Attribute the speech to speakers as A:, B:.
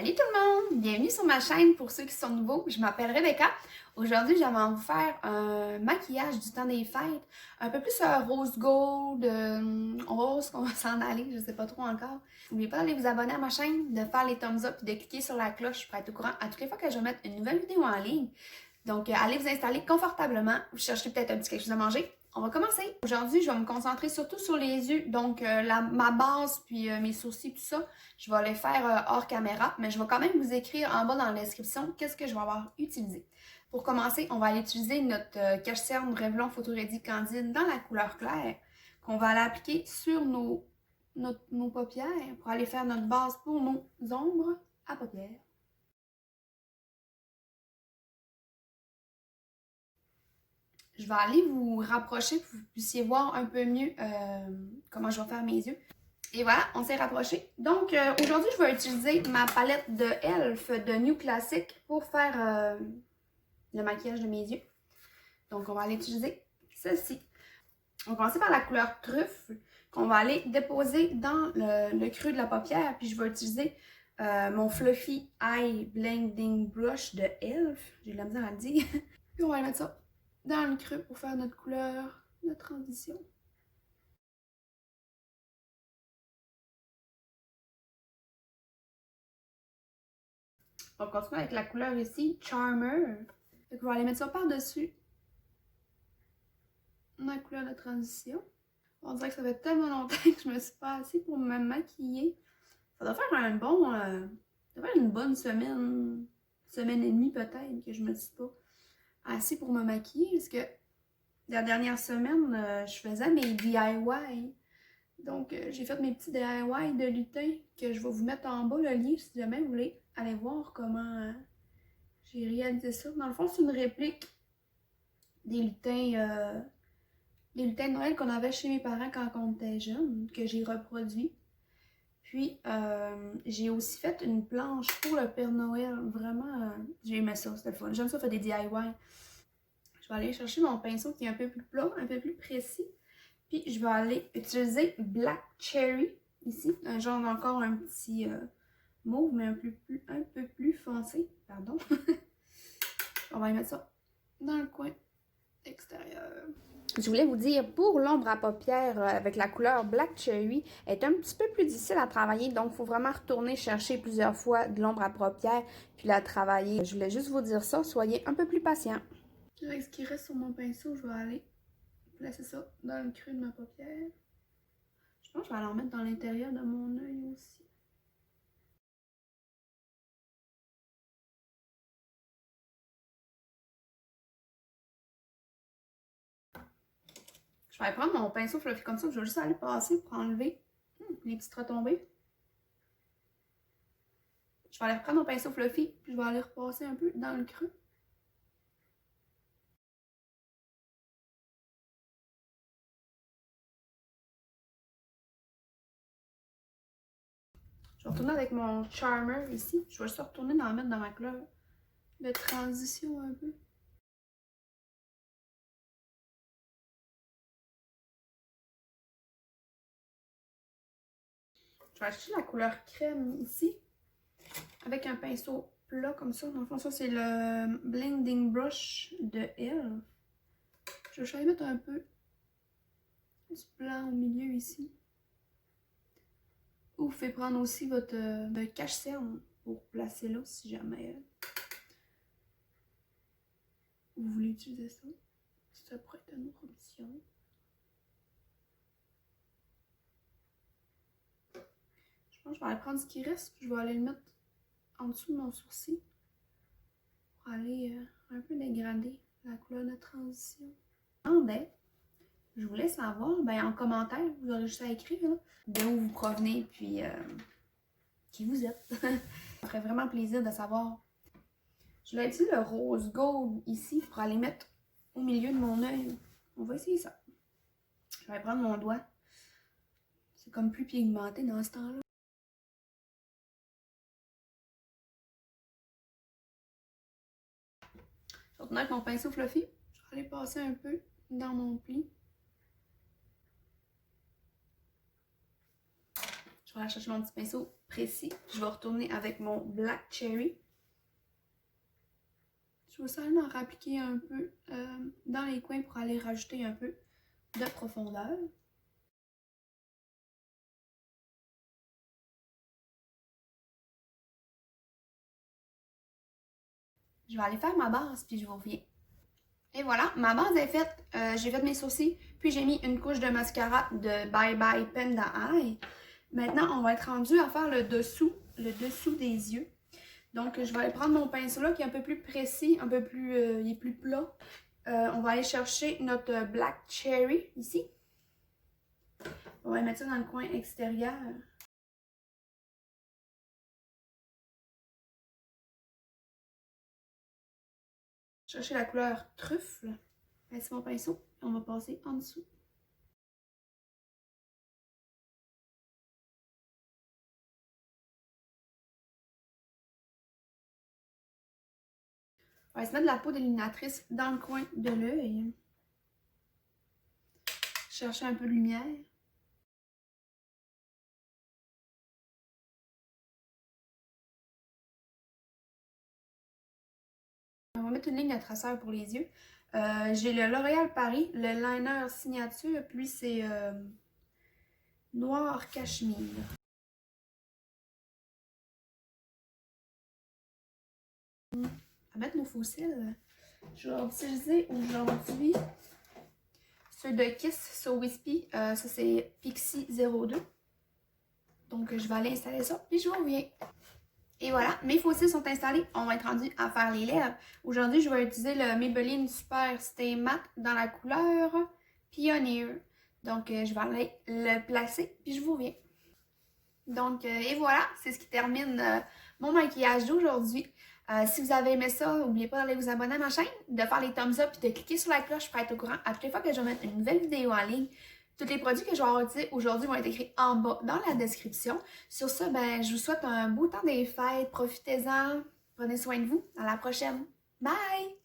A: Salut tout le monde! Bienvenue sur ma chaîne pour ceux qui sont nouveaux. Je m'appelle Rebecca. Aujourd'hui, j'aimerais vous faire un maquillage du temps des fêtes. Un peu plus rose gold, on va voir où est-ce qu'on va s'en aller, je sais pas trop encore. N'oubliez pas d'aller vous abonner à ma chaîne, de faire les thumbs up et de cliquer sur la cloche pour être au courant à toutes les fois que je vais mettre une nouvelle vidéo en ligne. Donc, allez vous installer confortablement. Vous cherchez peut-être un petit quelque chose à manger. On va commencer. Aujourd'hui, je vais me concentrer surtout sur les yeux. Donc, ma base puis mes sourcils, tout ça, je vais les faire hors caméra. Mais je vais quand même vous écrire en bas dans la description qu'est-ce que je vais avoir utilisé. Pour commencer, on va aller utiliser notre cache-cerne Revlon Photo Ready Candide dans la couleur claire qu'on va aller appliquer sur nos paupières pour aller faire notre base pour nos ombres à paupières. Je vais aller vous rapprocher pour que vous puissiez voir un peu mieux comment je vais faire mes yeux. Et voilà, on s'est rapproché. Donc, aujourd'hui, je vais utiliser ma palette de e.l.f. de New Classic pour faire le maquillage de mes yeux. Donc, on va aller utiliser ceci. On va commencer par la couleur truffe qu'on va aller déposer dans le creux de la paupière. Puis, je vais utiliser mon Fluffy Eye Blending Brush de e.l.f. J'ai de la misère à le dire. Puis, on va aller mettre ça dans le creux pour faire notre couleur de transition. On va continuer avec la couleur ici, Charmer. Donc, on va aller mettre ça par-dessus ma couleur de transition. On dirait que ça fait tellement longtemps que je me suis pas assise pour me maquiller. Ça doit faire un bon... ça doit faire une bonne semaine et demie peut-être que je me suis pas assise pour me maquiller. Parce que la dernière semaine, je faisais mes DIY. Donc, j'ai fait mes petits DIY de lutin que je vais vous mettre en bas le lien si jamais vous voulez aller voir comment j'ai réalisé ça. Dans le fond, c'est une réplique des lutins de Noël qu'on avait chez mes parents quand on était jeunes, que j'ai reproduit. Puis, j'ai aussi fait une planche pour le Père Noël. Vraiment, j'ai aimé ça, c'était le fun. J'aime ça faire des DIY. Je vais aller chercher mon pinceau qui est un peu plus plat, un peu plus précis. Puis, je vais aller utiliser Black Cherry, ici. Un genre encore un petit mauve, mais un peu plus foncé. Pardon. On va y mettre ça dans le coin extérieur. Je voulais vous dire, pour l'ombre à paupières avec la couleur Black Cherry, est un petit peu plus difficile à travailler. Donc, il faut vraiment retourner chercher plusieurs fois de l'ombre à paupières puis la travailler. Je voulais juste vous dire ça, soyez un peu plus patient. Avec ce qui reste sur mon pinceau, je vais aller placer ça dans le creux de ma paupière. Je pense que je vais aller en mettre dans l'intérieur de mon œil aussi. Je vais aller prendre mon pinceau fluffy comme ça, je vais juste aller passer pour enlever les petites retombées. Je vais aller reprendre mon pinceau fluffy, puis je vais aller repasser un peu dans le creux. Je vais retourner avec mon Charmer ici. Je vais juste retourner dans mettre dans ma couleur de transition un peu. Je vais acheter la couleur crème ici. Avec un pinceau plat comme ça. Dans le fond, ça c'est le Blending Brush de e.l.f. Je vais aller mettre un peu du blanc au milieu ici. Ou vous faites prendre aussi votre cache-cerne pour placer là si jamais vous voulez utiliser ça. Ça pourrait être une autre option. Je pense que je vais aller prendre ce qui reste, puis je vais aller le mettre en dessous de mon sourcil pour aller un peu dégrader la couleur de transition. Je voulais savoir, en commentaire, vous aurez juste à écrire d'où vous provenez, puis qui vous êtes. Ça me ferait vraiment plaisir de savoir. Je vais utiliser le rose gold ici pour aller mettre au milieu de mon œil. On va essayer ça. Je vais prendre mon doigt. C'est comme plus pigmenté dans ce temps-là. Je vais retourner avec mon pinceau fluffy. Je vais aller passer un peu dans mon pli. Je vais aller chercher mon petit pinceau précis. Je vais retourner avec mon Black Cherry. Je vais seulement en rappliquer un peu dans les coins pour aller rajouter un peu de profondeur. Je vais aller faire ma base puis je vous reviens. Et voilà, ma base est faite. J'ai fait mes sourcils, puis j'ai mis une couche de mascara de Bye Bye Panda Eye. Maintenant, on va être rendu à faire le dessous des yeux. Donc, je vais aller prendre mon pinceau là qui est un peu plus précis, un peu plus, il est plus plat. On va aller chercher notre Black Cherry ici. On va mettre ça dans le coin extérieur. Chercher la couleur truffe. C'est mon pinceau et on va passer en dessous. On va se mettre de la poudre illuminatrice dans le coin de l'œil. Chercher un peu de lumière. On va mettre une ligne de traceur pour les yeux. J'ai le L'Oréal Paris, le liner signature, puis c'est noir cachemire. À mettre nos faux cils, je vais utiliser aujourd'hui ceux de Kiss So Wispy. Ça c'est Pixie 02. Donc je vais aller installer ça, puis je vous reviens. Et voilà, mes faux cils sont installés. On va être rendu à faire les lèvres. Aujourd'hui, je vais utiliser le Maybelline Super Stay Matte dans la couleur Pioneer. Donc, je vais aller le placer, puis je vous reviens. Donc, et voilà, c'est ce qui termine mon maquillage d'aujourd'hui. Si vous avez aimé ça, n'oubliez pas d'aller vous abonner à ma chaîne, de faire les thumbs up et de cliquer sur la cloche pour être au courant à toutes les fois que je vais mettre une nouvelle vidéo en ligne. Tous les produits que je vais avoir utilisés aujourd'hui vont être écrits en bas dans la description. Sur ça, ben, je vous souhaite un beau temps des fêtes. Profitez-en. Prenez soin de vous. À la prochaine. Bye!